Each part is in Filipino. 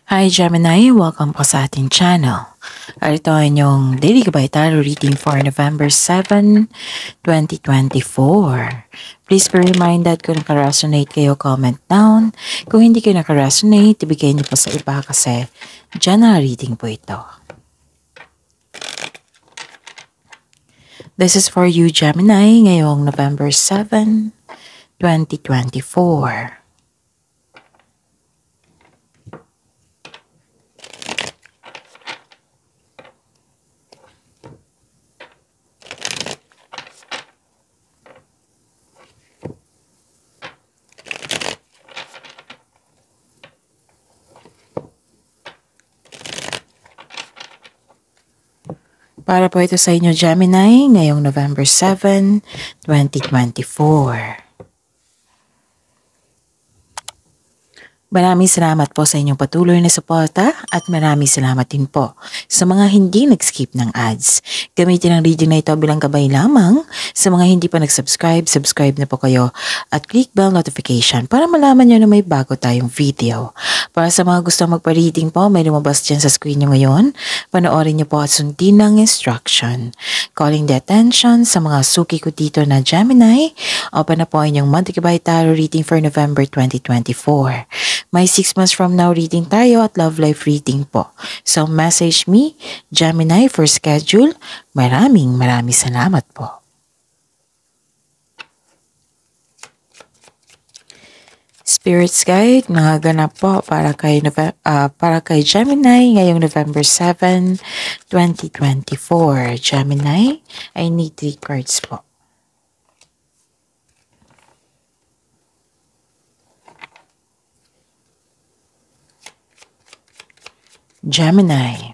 Hi Gemini, welcome po sa ating channel. Ito ang inyong Daily Gabay Tarot reading for November 7, 2024. Please be reminded kung naka-resonate kayo, comment down. Kung hindi kayo naka-resonate, ibigay niyo po sa iba kasi general reading po ito. This is for you Gemini ngayong November 7, 2024. Para po ito sa inyo, Gemini, ngayong November 7, 2024. Maraming salamat po sa inyong patuloy na suporta at maraming salamat din po sa mga hindi nag-skip ng ads. Gamitin ang reading na ito bilang gabay lamang. Sa mga hindi pa nag-subscribe, subscribe na po kayo at click bell notification para malaman nyo na may bago tayong video. Para sa mga gusto magpa-reading po, may lumabas dyan sa screen nyo ngayon. Panoorin nyo po at sundin ang instruction. Calling the attention sa mga suki ko dito na Gemini. Open na po inyong monthly gabay tarot reading for November 2024. May 6 months from now reading tayo at love life reading po. So message me, Gemini, for schedule. Maraming salamat po. Spirits Guide, mga ganap po para kay Gemini ngayong November 7, 2024. Gemini, I need 3 cards po. Gemini.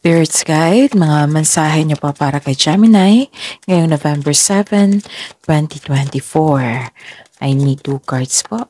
Spirits Guide, mga mensahe niyo po para kay Gemini ngayong November 7, 2024. I need 2 cards po.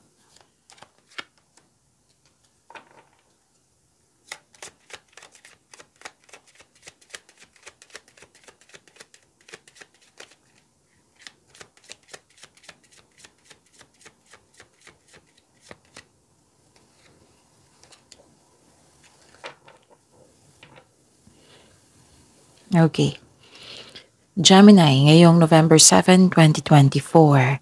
Okay. Gemini, ngayong November 7, 2024.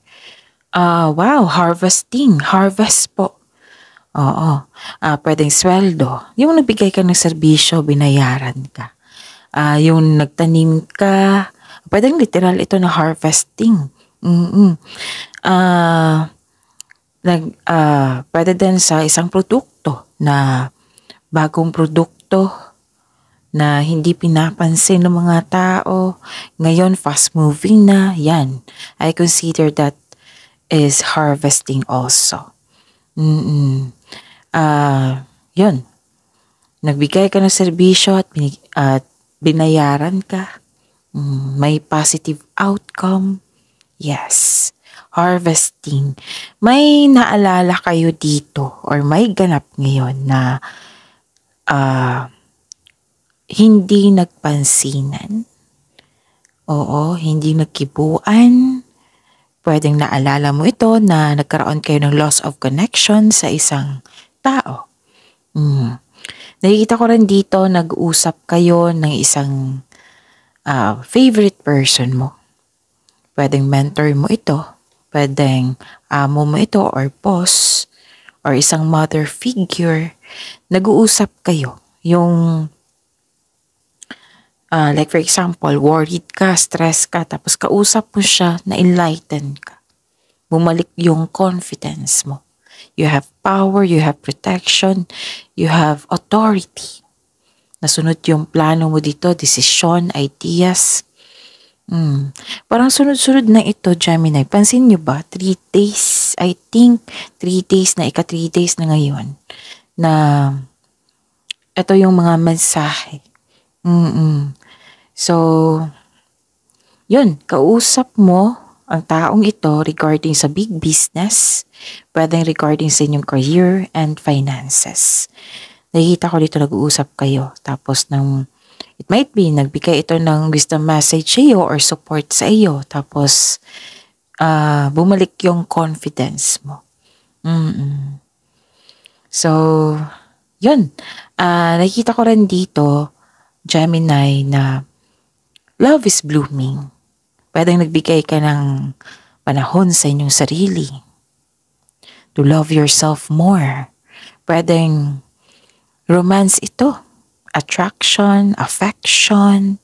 Wow, harvesting. Harvest po. Oo. Pwedeng sweldo. Yung nagbigay ka ng serbisyo, binayaran ka. Yung nagtanim ka, pwedeng literal ito na harvesting. Pwede din sa isang produkto na bagong produkto na hindi pinapansin ng mga tao. Ngayon, fast-moving na. Yan. I consider that is harvesting also. Yun. Nagbigay ka ng serbisyo at binayaran ka. May positive outcome. Yes. Harvesting. May naalala kayo dito or may ganap ngayon na hindi nagpansinan. Oo, hindi nagkibuan. Pwedeng naalala mo ito na nagkaroon kayo ng loss of connection sa isang tao. Nakikita ko rin dito, nag-usap kayo ng isang favorite person mo. Pwedeng mentor mo ito. Pwedeng amo mo ito or boss or isang mother figure. Nag-uusap kayo. Yung like for example, worried ka, stress ka, tapos kausap mo siya, na-enlighten ka. Bumalik yung confidence mo. You have power, you have protection, you have authority. Nasunod yung plano mo dito, desisyon, ideas. Parang sunod-sunod na ito, Gemini. Pansin nyo ba? 3 days, I think, 3 days na, 3 days na ngayon, na ito yung mga mensahe. So, yun, kausap mo ang taong ito regarding sa big business, pwedeng regarding sa inyong career and finances. Nakikita ko dito nag-uusap kayo, tapos it might be, nagbigay ito ng wisdom message sa iyo or support sa iyo. Tapos, bumalik yung confidence mo. So, yun. Nakikita ko rin dito, Gemini, na love is blooming. Pwedeng nagbigay ka ng panahon sa inyong sarili to love yourself more. Pwedeng romance ito. Attraction, affection,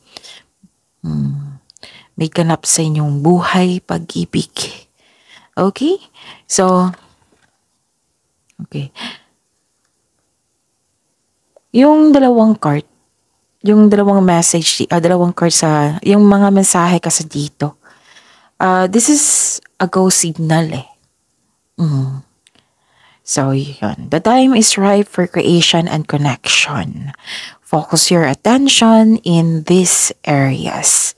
may ganap sa inyong buhay, pag-ibig. Okay? So, okay. Yung dalawang card, yung dalawang message, dalawang card sa, yung mga mensahe kasi dito, this is a go signal eh. So, yun. The time is right for creation and connection. Focus your attention in these areas.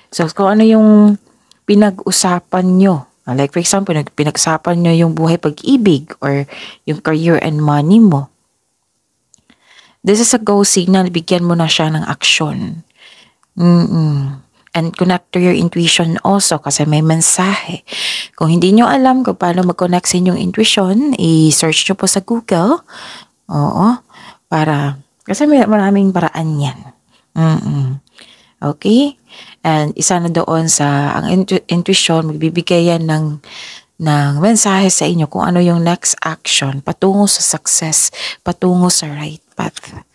So, kung ano yung pinag-usapan nyo. Like for example, pinag-usapan nyo yung buhay pag-ibig or yung career and money mo. This is a go signal. Bigyan mo na siya ng action. And connect to your intuition also kasi may mensahe. Kung hindi nyo alam kung paano mag-connect sa inyong intuition, i-search nyo po sa Google. Oo. Kasi may maraming paraan yan. Okay? And isa na doon sa ang intuition, magbibigay yan ng mensahe sa inyo kung ano yung next action patungo sa success, patungo sa right path.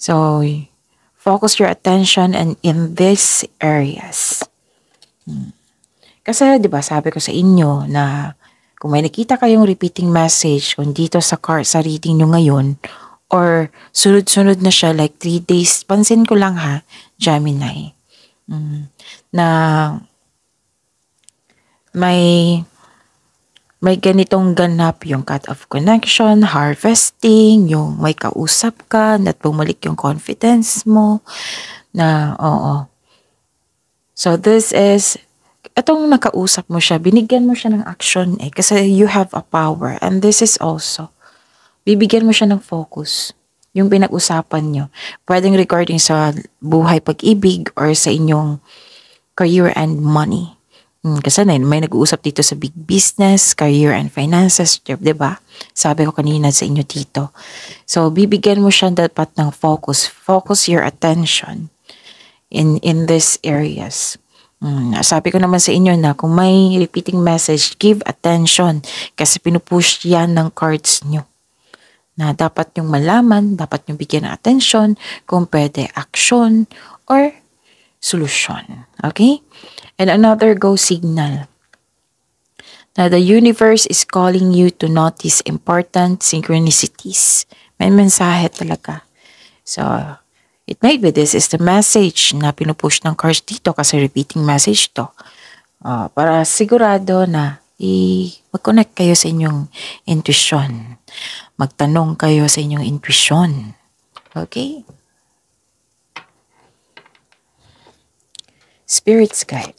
So, focus your attention and in these areas. Kasi, di ba, sabi ko sa inyo na kung may nakita kayong repeating message kung dito sa card, sa reading nyo ngayon, or sunod-sunod na siya, like 3 days, pansin ko lang ha, Gemini, na may ganitong ganap yung cut-off connection, harvesting, yung may kausap ka, at bumalik yung confidence mo, na oo. So this is, itong nakausap mo siya, binigyan mo siya ng action kasi you have a power. And this is also, bibigyan mo siya ng focus, yung pinag-usapan nyo. Pwedeng regarding sa buhay pag-ibig or sa inyong career and money. Kasi may nag-uusap dito sa big business, career and finances, diba? Sabi ko kanina sa inyo dito. So, bibigyan mo siya dapat ng focus. Focus your attention in these areas. Sabi ko naman sa inyo na kung may repeating message, give attention kasi pinupush yan ng cards nyo. Na dapat yung malaman, dapat yung bigyan ng attention kung pwede action or solution. Okay? And another go signal. Now, the universe is calling you to notice important synchronicities. May mensahe talaga. So, it may be this is the message na pinupush ng cards dito kasi repeating message to. Para sigurado na mag-connect kayo sa inyong intuition. Magtanong kayo sa inyong intuition. Okay? Spirit's guide.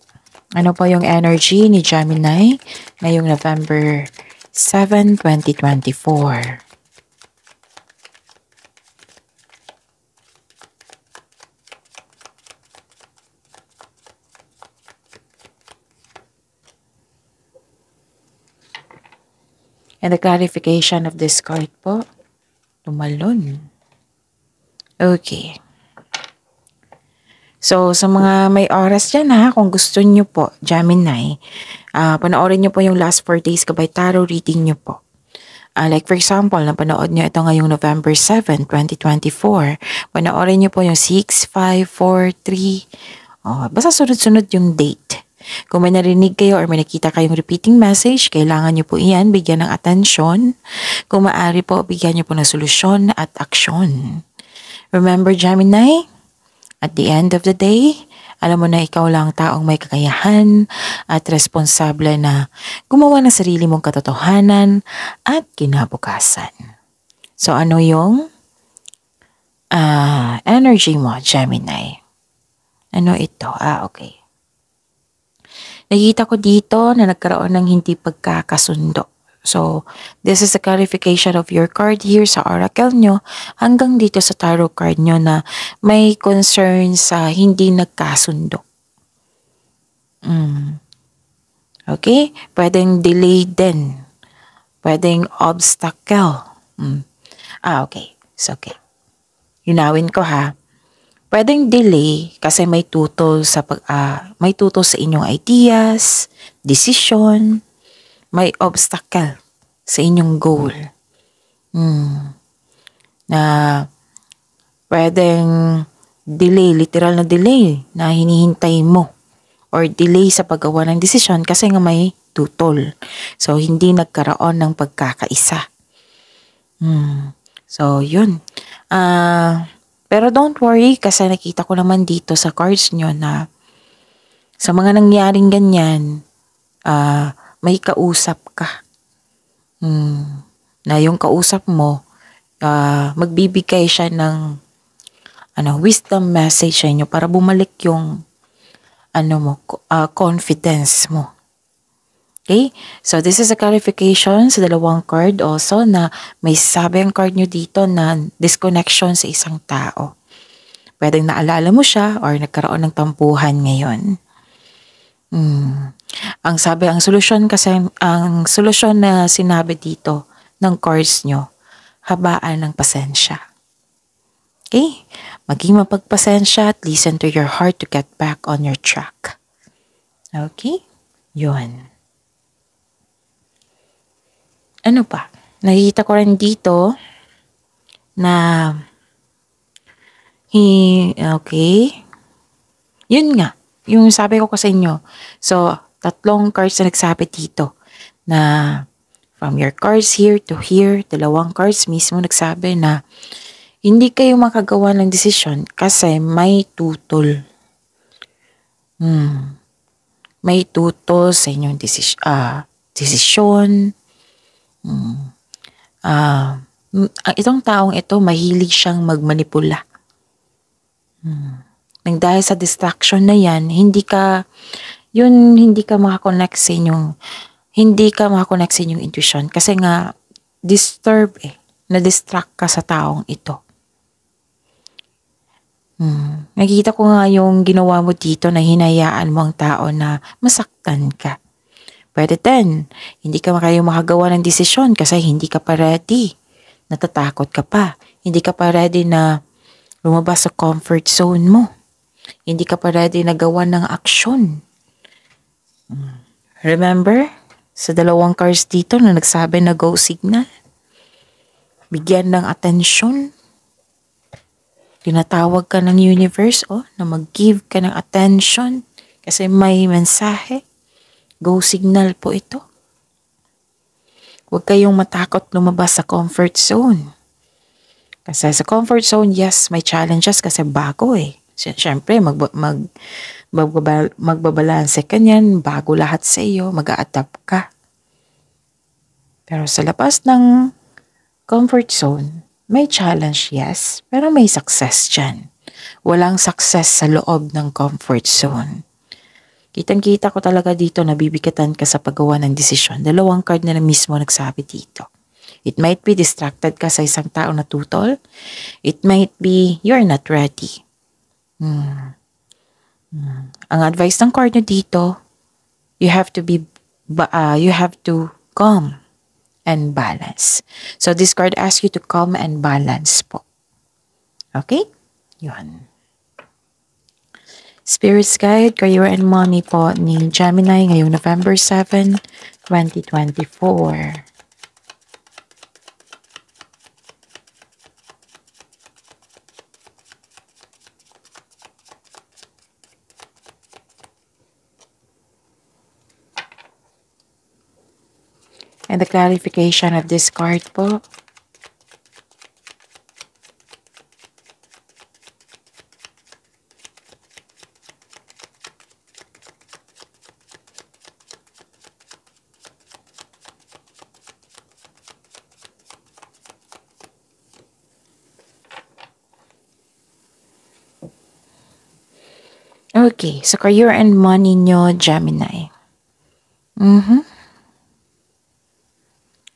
Ano po yung energy ni Gemini ngayong November 7, 2024? And the clarification of this card po, tumalon. Okay. So, sa mga may oras dyan ha, kung gusto nyo po, Gemini, panoorin nyo po yung last 4 days Gabay Tarot reading nyo po. Like for example, napanood nyo ito ngayong November 7, 2024. Panoorin nyo po yung 6, 5, 4, 3. Basta sunod-sunod yung date. Kung may narinig kayo or may nakita kayong repeating message, kailangan nyo po iyan bigyan ng atensyon. Kung maaari po, bigyan nyo po ng solusyon at aksyon. Remember, Gemini, at the end of the day, alam mo na ikaw lang taong may kakayahan at responsable na gumawa ng sarili mong katotohanan at kinabukasan. So ano yung energy mo, Gemini? Ano ito? Okay. Nakita ko dito na nagkaroon ng hindi pagkakasundo. So, this is a clarification of your card here sa oracle nyo hanggang dito sa tarot card nyo na may concern sa hindi nagkasundo. Okay? Pwedeng delay din. Pwedeng obstacle. Okay. It's okay. Yunawin ko ha. Pwedeng delay kasi may tutol sa inyong ideas, decision, may obstacle sa inyong goal. Na pwedeng delay, literal na delay na hinihintay mo or delay sa paggawa ng desisyon kasi nga may tutol. So hindi nagkaroon ng pagkakaisa. So yun. Pero don't worry kasi nakita ko naman dito sa cards nyo na sa mga nangyaring ganyan, may kausap ka. Na yung kausap mo, magbibigay siya ng wisdom message sa inyo para bumalik yung confidence mo. Okay? So this is a clarification sa dalawang card also na may sabi ang card nyo dito na disconnection sa isang tao. Pwedeng naalala mo siya or nagkaroon ng tampuhan ngayon. Ang solusyon na sinabi dito ng cards nyo, habaan ng pasensya. Okay? Maging mapagpasensya at listen to your heart to get back on your track. Okay? Yun. Ano pa? Nakikita ko rin dito na okay. Yun nga. Yung sabi ko sa inyo. So, 3 cards na nagsabi dito na from your cards here to here, 2 cards mismo nagsabi na hindi kayo makagawa ng desisyon kasi may tutol. May tutol sa inyong desisyon. Itong taong ito, mahilig siyang magmanipula. Nang dahil sa distraction na yan, hindi ka makakonect sa inyong intuition kasi nga na-distract ka sa taong ito. Nakikita ko nga yung ginawa mo dito na hinayaan mo ang tao na masaktan ka. Pwede din, hindi ka makagawa ng desisyon kasi hindi ka pa ready. Natatakot ka pa. Hindi ka pa ready na lumabas sa comfort zone mo. Hindi ka pa ready na gawa ng aksyon. Remember, sa 2 cards dito na nagsabi na go signal, bigyan ng atensyon. Tinatawag ka ng universe na mag-give ka ng attention kasi may mensahe. Go signal po ito. Huwag kayong matakot lumabas sa comfort zone. Kasi sa comfort zone, yes, may challenges kasi bago Siyempre, magbabalanse ka niyan, bago lahat sa iyo, mag-a-adapt ka. Pero sa labas ng comfort zone, may challenge, yes, pero may success dyan. Walang success sa loob ng comfort zone. Kitang-kita ko talaga dito na bibigatan ka sa paggawa ng desisyon. 2 card na mismo nagsabi dito. It might be distracted ka sa isang tao na tutol. It might be you're not ready. Ang advice ng card na dito, you have to calm and balance. So this card asks you to calm and balance po. Okay? Yun. Spirit's Guide, Career and Money po ni Gemini ngayong November 7, 2024. And the clarification of this card po. Okay, so career and money nyo, Gemini.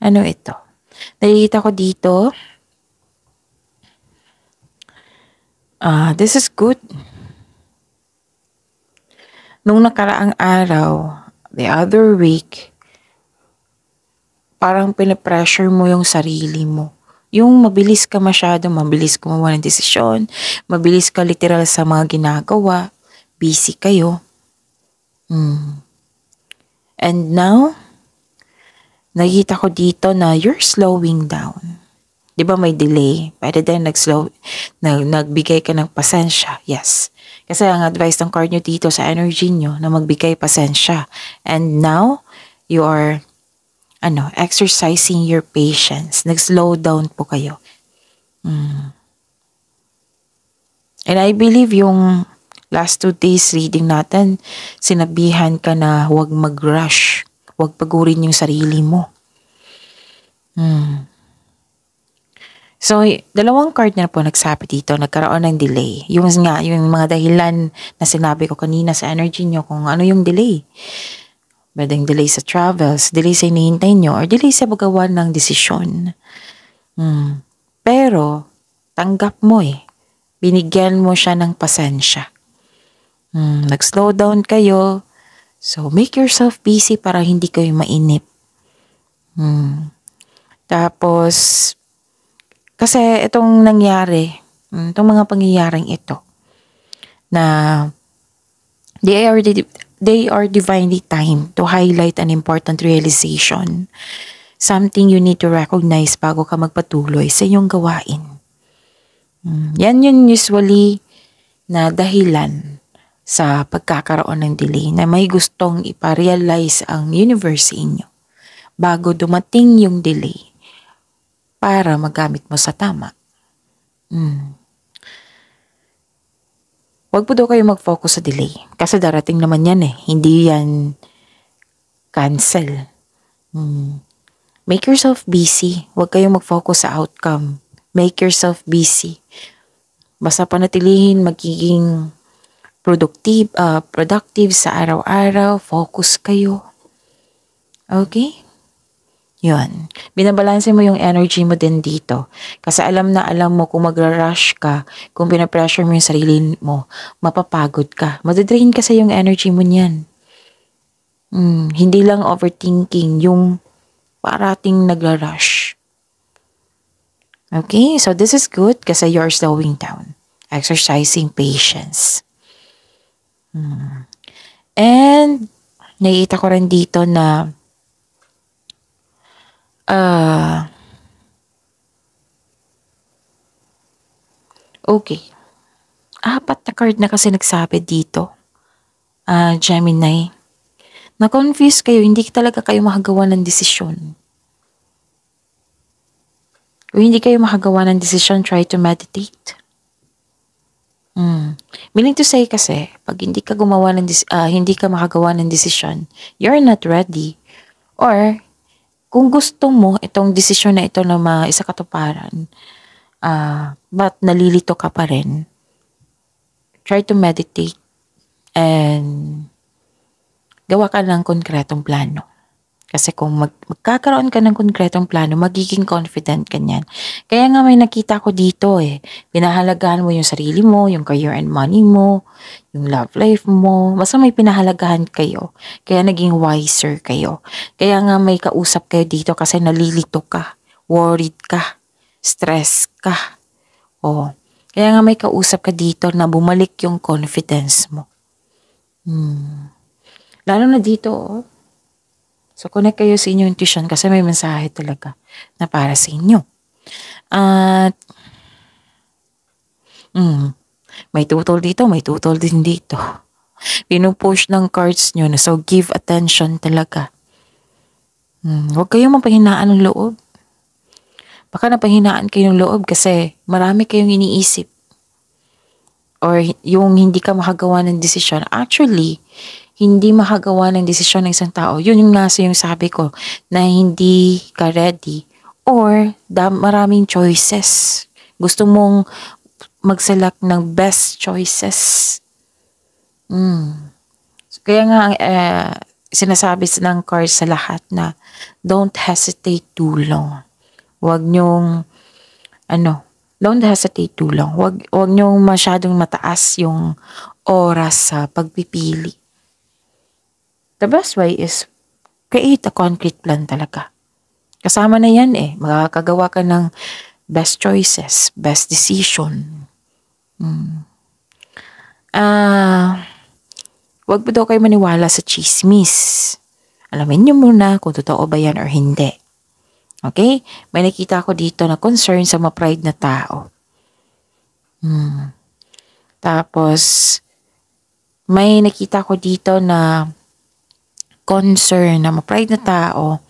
Ano ito? Nakikita ko dito. This is good. Nung nakaraang araw, the other week, parang pinipressure mo yung sarili mo. Yung mabilis ka masyado, mabilis gumawa ng desisyon, mabilis ka literal sa mga ginagawa, busy kayo. And now, nakikita ko dito na you're slowing down. Di ba may delay? Pwede din nagbigay ka ng pasensya. Yes. Kasi ang advice ng card nyo dito sa energy nyo na magbigay pasensya. And now, you are exercising your patience. Nag-slow down po kayo. And I believe yung last 2 days reading natin, sinabihan ka na huwag mag-rush. Huwag pagurin yung sarili mo. So, dalawang card na po nagsabi dito, nagkaroon ng delay. Yung mga dahilan na sinabi ko kanina sa energy nyo kung ano yung delay. Pwedeng delay sa travels, delay sa hinihintay nyo, or delay sa paggawa ng desisyon. Pero, tanggap mo binigyan mo siya ng pasensya. Nag-slow down kayo, so make yourself busy para hindi kayo mainip. Tapos, kasi itong nangyari, itong mga pangyayaring ito, na they are divinely timed to highlight an important realization. Something you need to recognize bago ka magpatuloy sa iyong gawain. Yan yun usually na dahilan sa pagkakaroon ng delay na may gustong iparealize ang universe sa inyo bago dumating yung delay para magamit mo sa tama. Huwag po daw kayo mag-focus sa delay kasi darating naman yan hindi yan cancel. Make yourself busy. Huwag kayong mag-focus sa outcome. Make yourself busy. Basta panatilihin magiging productive sa araw-araw. Focus kayo. Okay? Yun. Binabalanse mo yung energy mo din dito. Kasi alam mo kung magra-rush ka, kung pinapressure mo yung sarili mo, mapapagod ka. Madadrain kasi yung energy mo niyan. Hindi lang overthinking, yung parating nagra-rush. Okay? So this is good kasi you're slowing down. Exercising patience. And nakikita ko rin dito na okay. 4 na card na kasi nagsabi dito. Gemini. Na-confuse kayo, hindi talaga kayo makagawa ng desisyon. Kung hindi kayo makagawa ng desisyon, try to meditate. Meaning to say kasi, pag hindi ka makagawa ng desisyon, you're not ready. Or, kung gusto mo itong desisyon na ito na maisakatuparan, but nalilito ka pa rin, try to meditate and gawa ka ng konkretong plano. Kasi kung magkakaroon ka ng konkretong plano, magiging confident ka niyan. Kaya nga may nakita ko dito pinahalagahan mo yung sarili mo, yung career and money mo, yung love life mo. Basta may pinahalagahan kayo. Kaya naging wiser kayo. Kaya nga may kausap kayo dito kasi nalilito ka, worried ka, stress ka. Kaya nga may kausap ka dito na bumalik yung confidence mo. Lalo na dito, So, connect kayo sa inyong intuition kasi may mensahe talaga na para sa inyo. At, may tutol dito, may tutol din dito. Pinupush ng cards nyo na so give attention talaga. Huwag kayong mapahinaan ng loob. Baka napahinaan kayo ng loob kasi marami kayong iniisip. Or yung hindi ka makagawa ng desisyon. Actually, hindi makagawa ng desisyon ng isang tao. Yun yung nasa yung sabi ko na hindi ka ready. Or maraming choices. Gusto mong mag-select ng best choices. So, kaya nga sinasabi ng cards sa lahat na don't hesitate too long. Huwag nyong don't hesitate too long. Huwag nyong masyadong mataas yung oras sa pagpipili. The best way is create a concrete plan talaga. Kasama na yan makakagawa ka ng best choices, best decision. Huwag po daw kayo maniwala sa chismis. Alamin nyo muna kung totoo ba yan or hindi. Okay? May nakita ko dito na concern sa ma-pride na tao. Tapos, may nakita ko dito na concern na ma-pride na tao,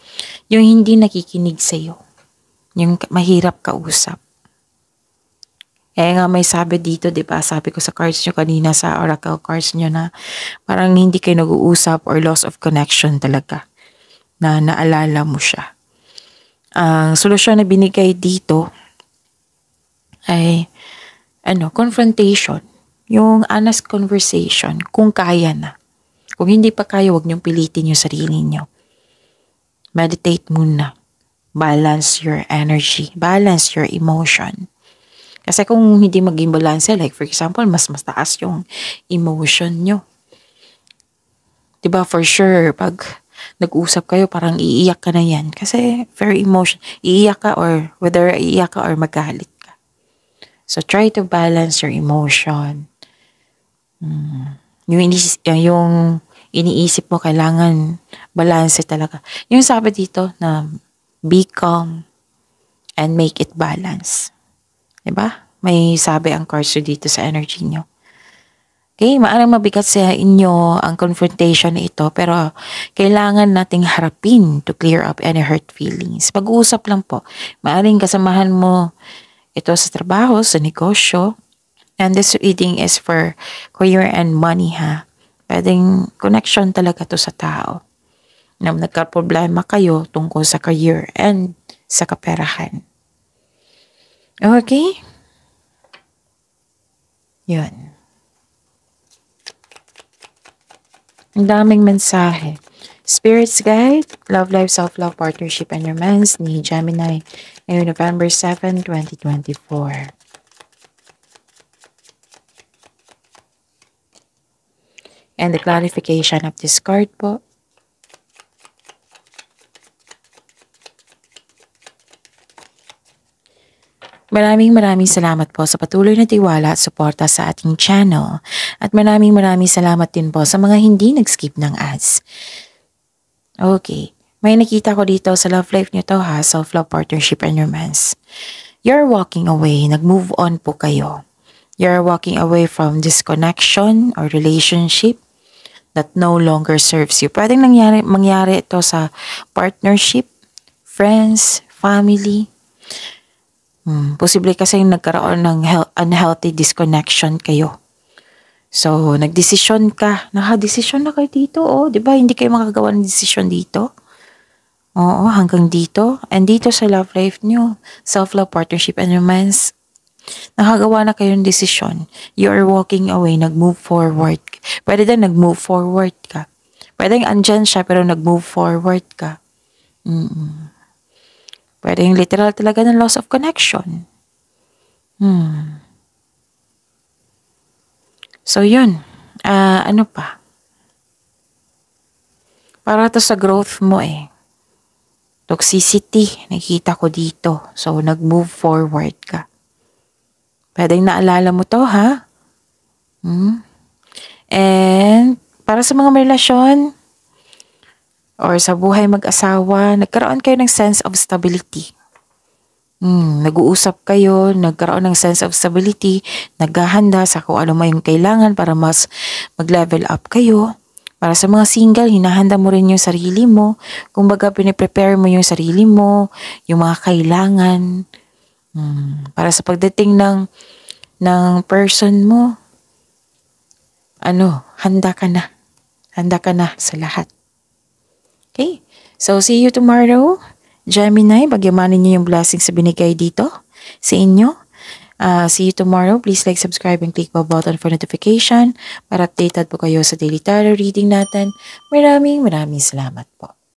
yung hindi nakikinig sa'yo. Yung mahirap kausap. Nga may sabi dito, diba? Sabi ko sa cards nyo kanina, sa oracle cards nyo na parang hindi kayo nag-uusap or loss of connection talaga. Na naalala mo siya. Ang solusyon na binigay dito ay confrontation. Yung honest conversation, kung kaya na. Kung hindi pa kaya, huwag niyong pilitin yung sarili niyo. Meditate muna. Balance your energy. Balance your emotion. Kasi kung hindi maging balance, like for example, mas taas yung emotion nyo. Diba, for sure, pag nag-usap kayo, parang iiyak ka na yan. Kasi very emotion. Iiyak ka or whether iiyak ka or magalit ka. So, try to balance your emotion. Yung iniisip mo, kailangan balance talaga. Yung sabi dito na be calm and make it balance. Diba? May sabi ang cards dito sa energy nyo. Okay, maaaring mabigat sa inyo ang confrontation na ito, pero kailangan nating harapin to clear up any hurt feelings. Pag-uusap lang po. Maaaring kasamahan mo ito sa trabaho, sa negosyo. And this reading is for career and money, ha? Pwedeng connection talaga to sa tao. Na nagka-problema kayo tungkol sa career and sa kaperahan. Okay? Yun. Ang daming mensahe. Spirits Guide, Love Life, Self-Love, Partnership, and Romance ni Gemini ngayong November 7, 2024. And the clarification of this card po. Maraming salamat po sa patuloy na tiwala at suporta sa ating channel. At maraming salamat din po sa mga hindi nag-skip ng ads. Okay, may nakita ko dito sa love life nyo to, ha, self-love, partnership, and romance. You're walking away, nag-move on po kayo. You're walking away from disconnection or relationship that no longer serves you. Pwedeng mangyari ito sa partnership, friends, family. Posible kasi nagkaroon ng unhealthy disconnection kayo. So, nagdesisyon ka. Nakadesisyon na kayo dito, di ba? Hindi kayo makagawa ng desisyon dito. Oo, hanggang dito. And dito sa love life nyo, self-love, partnership, and romance, nakagawa na kayo ng desisyon. You are walking away, nag-move forward. Pwede din nag-move forward ka. Pwede andyan siya, pero nag-move forward ka. Pwede yung literal talaga ng loss of connection. So, yun. Ano pa? Para to sa growth mo Toxicity, nakita ko dito. So, nag-move forward ka. Pwedeng naalala mo to, ha? And, para sa mga may relasyon, or sa buhay mag-asawa, nagkaroon kayo ng sense of stability. Nag-uusap kayo, nagkaroon ng sense of stability, naghahanda sa kung ano may kailangan para mas mag-level up kayo. Para sa mga single, hinahanda mo rin yung sarili mo. Kumbaga, piniprepare mo yung sarili mo, yung mga kailangan. Para sa pagdating ng person mo, handa ka na. Handa ka na sa lahat. Okay? So, see you tomorrow. Gemini, pagyamanin niyo yung blessings sa binigay dito sa inyo. See you tomorrow. Please like, subscribe, and click the button for notification para updated po kayo sa daily tarot reading natin. Maraming salamat po.